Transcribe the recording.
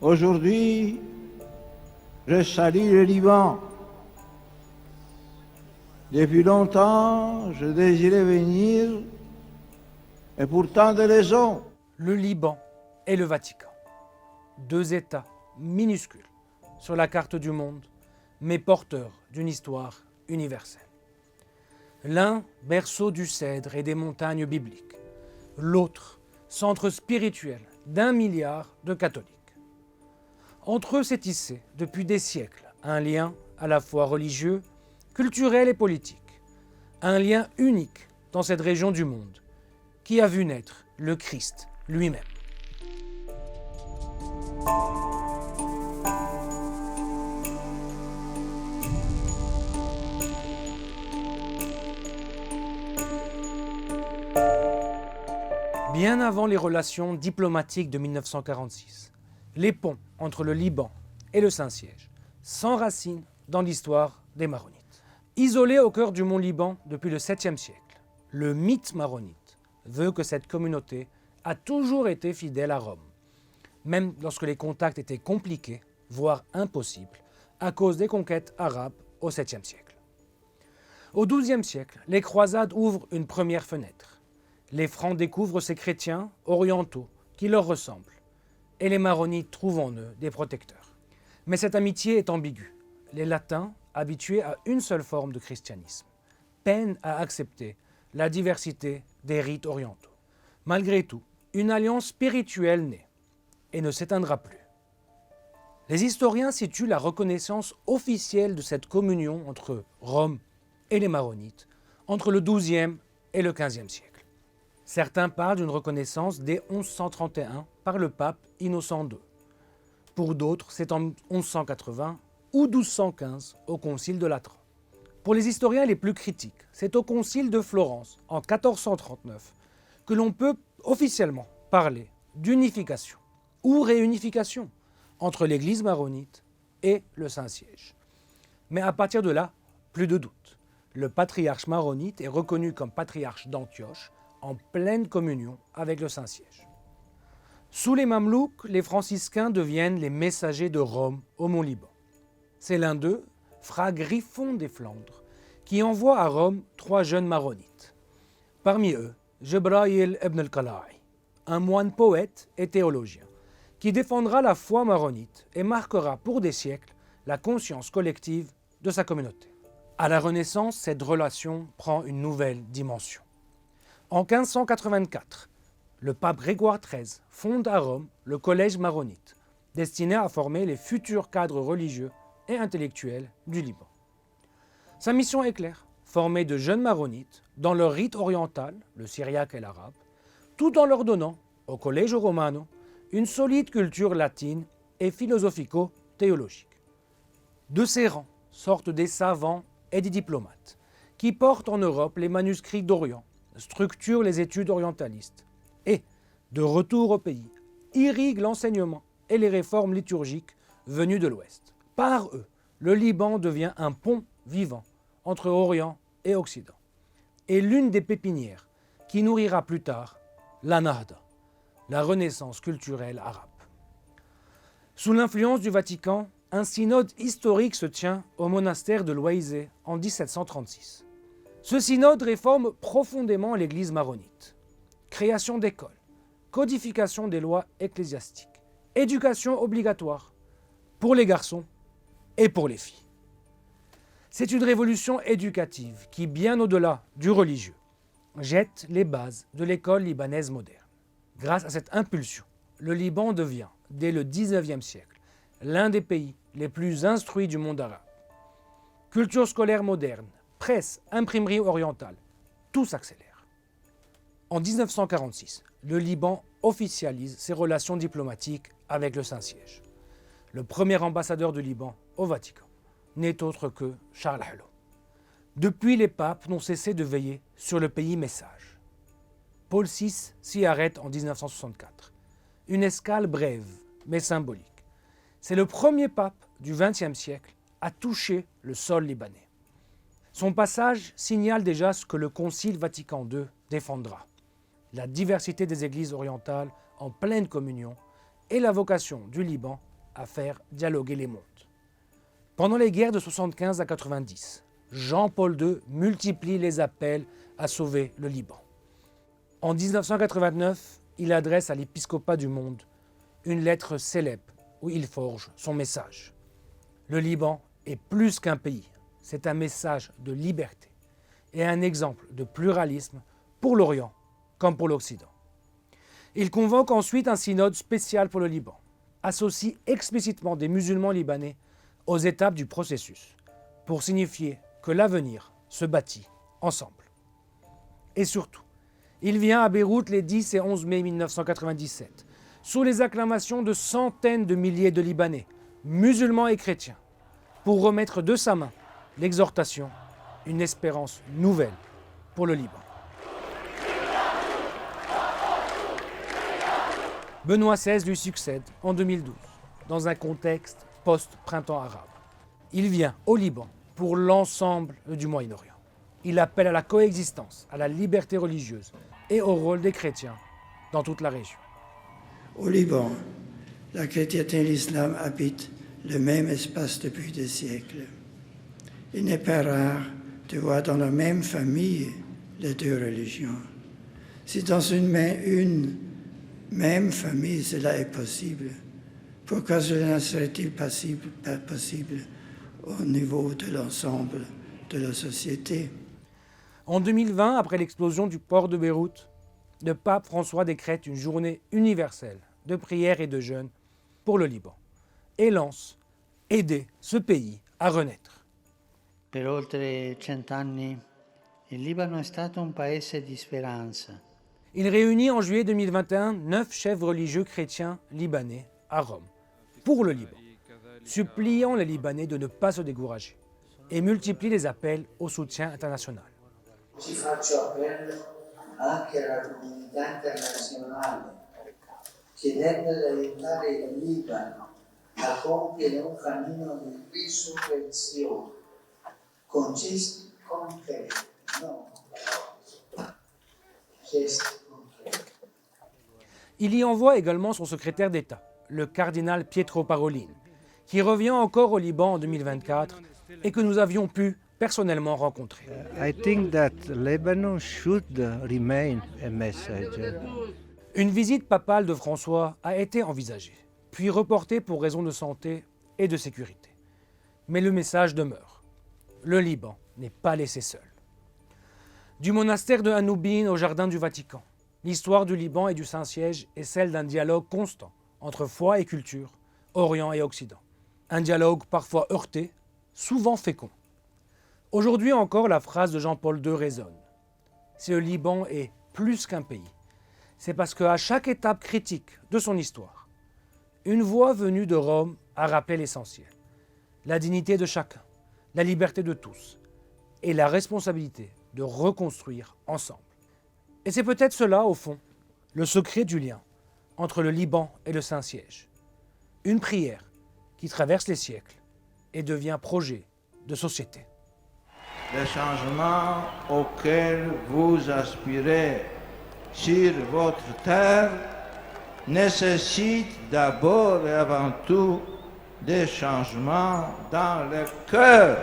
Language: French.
Aujourd'hui, je salue le Liban. Depuis longtemps, je désirais venir, et pour tant de raisons. Le Liban et le Vatican. Deux États minuscules sur la carte du monde, mais porteurs d'une histoire universelle. L'un, berceau du cèdre et des montagnes bibliques. L'autre, centre spirituel d'1 milliard de catholiques. Entre eux s'est tissé, depuis des siècles, un lien à la fois religieux, culturel et politique. Un lien unique dans cette région du monde, qui a vu naître le Christ lui-même. Bien avant les relations diplomatiques de 1946, les ponts entre le Liban et le Saint-Siège s'enracinent dans l'histoire des Maronites. Isolés au cœur du mont Liban depuis le 7e siècle, le mythe maronite veut que cette communauté a toujours été fidèle à Rome, même lorsque les contacts étaient compliqués, voire impossibles, à cause des conquêtes arabes au 7e siècle. Au 12e siècle, les croisades ouvrent une première fenêtre. Les Francs découvrent ces chrétiens orientaux qui leur ressemblent, et les Maronites trouvent en eux des protecteurs. Mais cette amitié est ambiguë. Les Latins, habitués à une seule forme de christianisme, peinent à accepter la diversité des rites orientaux. Malgré tout, une alliance spirituelle naît et ne s'éteindra plus. Les historiens situent la reconnaissance officielle de cette communion entre Rome et les Maronites entre le XIIe et le XVe siècle. Certains parlent d'une reconnaissance dès 1131 par le pape Innocent II. Pour d'autres, c'est en 1180 ou 1215 au concile de Latran. Pour les historiens les plus critiques, c'est au concile de Florence en 1439 que l'on peut officiellement parler d'unification ou réunification entre l'Église maronite et le Saint-Siège. Mais à partir de là, plus de doute. Le patriarche maronite est reconnu comme patriarche d'Antioche en pleine communion avec le Saint-Siège. Sous les Mamelouks, les franciscains deviennent les messagers de Rome au Mont-Liban. C'est l'un d'eux, Fra Griffon des Flandres, qui envoie à Rome 3 jeunes maronites. Parmi eux, Jebraïl ibn al-Qala'i, un moine poète et théologien, qui défendra la foi maronite et marquera pour des siècles la conscience collective de sa communauté. À la Renaissance, cette relation prend une nouvelle dimension. En 1584, le pape Grégoire XIII fonde à Rome le Collège maronite, destiné à former les futurs cadres religieux et intellectuels du Liban. Sa mission est claire, former de jeunes maronites dans leur rite oriental, le syriaque et l'arabe, tout en leur donnant, au Collegio Romano, une solide culture latine et philosophico-théologique. De ces rangs sortent des savants et des diplomates, qui portent en Europe les manuscrits d'Orient, structurent les études orientalistes et, de retour au pays, irriguent l'enseignement et les réformes liturgiques venues de l'Ouest. Par eux, le Liban devient un pont vivant entre Orient et Occident, et l'une des pépinières qui nourrira plus tard la Nahda, la renaissance culturelle arabe. Sous l'influence du Vatican, un synode historique se tient au monastère de Loïsé en 1736. Ce synode réforme profondément l'Église maronite. Création d'écoles, codification des lois ecclésiastiques, éducation obligatoire pour les garçons et pour les filles. C'est une révolution éducative qui, bien au-delà du religieux, jette les bases de l'école libanaise moderne. Grâce à cette impulsion, le Liban devient, dès le XIXe siècle, l'un des pays les plus instruits du monde arabe. Culture scolaire moderne, presse, imprimerie orientale, tout s'accélère. En 1946, le Liban officialise ses relations diplomatiques avec le Saint-Siège. Le premier ambassadeur du Liban au Vatican n'est autre que Charles Helou. Depuis, les papes n'ont cessé de veiller sur le pays message. Paul VI s'y arrête en 1964. Une escale brève, mais symbolique. C'est le premier pape du XXe siècle à toucher le sol libanais. Son passage signale déjà ce que le Concile Vatican II défendra. La diversité des églises orientales en pleine communion et la vocation du Liban à faire dialoguer les mondes. Pendant les guerres de 75 à 90, Jean-Paul II multiplie les appels à sauver le Liban. En 1989, il adresse à l'épiscopat du monde une lettre célèbre où il forge son message. Le Liban est plus qu'un pays, c'est un message de liberté et un exemple de pluralisme pour l'Orient comme pour l'Occident. Il convoque ensuite un synode spécial pour le Liban, associe explicitement des musulmans libanais aux étapes du processus, pour signifier que l'avenir se bâtit ensemble. Et surtout, il vient à Beyrouth les 10 et 11 mai 1997, sous les acclamations de centaines de milliers de Libanais, musulmans et chrétiens, pour remettre de sa main l'exhortation, une espérance nouvelle pour le Liban. Benoît XVI lui succède en 2012, dans un contexte post-printemps arabe. Il vient au Liban pour l'ensemble du Moyen-Orient. Il appelle à la coexistence, à la liberté religieuse et au rôle des chrétiens dans toute la région. Au Liban, la chrétienté et l'islam habitent le même espace depuis des siècles. Il n'est pas rare de voir dans la même famille les deux religions. Si dans une même famille cela est possible, pourquoi cela ne serait-il pas possible au niveau de l'ensemble de la société? En 2020, après l'explosion du port de Beyrouth, le pape François décrète une journée universelle de prière et de jeûne pour le Liban et lance « Aider ce pays à renaître ». Per oltre 100 anni il Libano è stato un paese di speranza. Il réunit en juillet 2021 9 chefs religieux chrétiens libanais à Rome, pour le Liban, suppliant les Libanais de ne pas se décourager et multiplie les appels au soutien international. Ci faccio appello anche alla comunità internazionale, chiedendo di aiutare il Libano a compiere un cammino di risurrezione, con gesti concreti, non gesti concreti. Il y envoie également son secrétaire d'État, le cardinal Pietro Parolin, qui revient encore au Liban en 2024 et que nous avions pu personnellement rencontrer. I think that Lebanon should remain a message. Une visite papale de François a été envisagée, puis reportée pour raisons de santé et de sécurité. Mais le message demeure. Le Liban n'est pas laissé seul. Du monastère de Hanoubine au jardin du Vatican, l'histoire du Liban et du Saint-Siège est celle d'un dialogue constant entre foi et culture, Orient et Occident. Un dialogue parfois heurté, souvent fécond. Aujourd'hui encore, la phrase de Jean-Paul II résonne. Si le Liban est plus qu'un pays, c'est parce qu'à chaque étape critique de son histoire, une voix venue de Rome a rappelé l'essentiel. La dignité de chacun, la liberté de tous et la responsabilité de reconstruire ensemble. Et c'est peut-être cela, au fond, le secret du lien entre le Liban et le Saint-Siège. Une prière qui traverse les siècles et devient projet de société. Les changements auxquels vous aspirez sur votre terre nécessitent d'abord et avant tout des changements dans le cœur.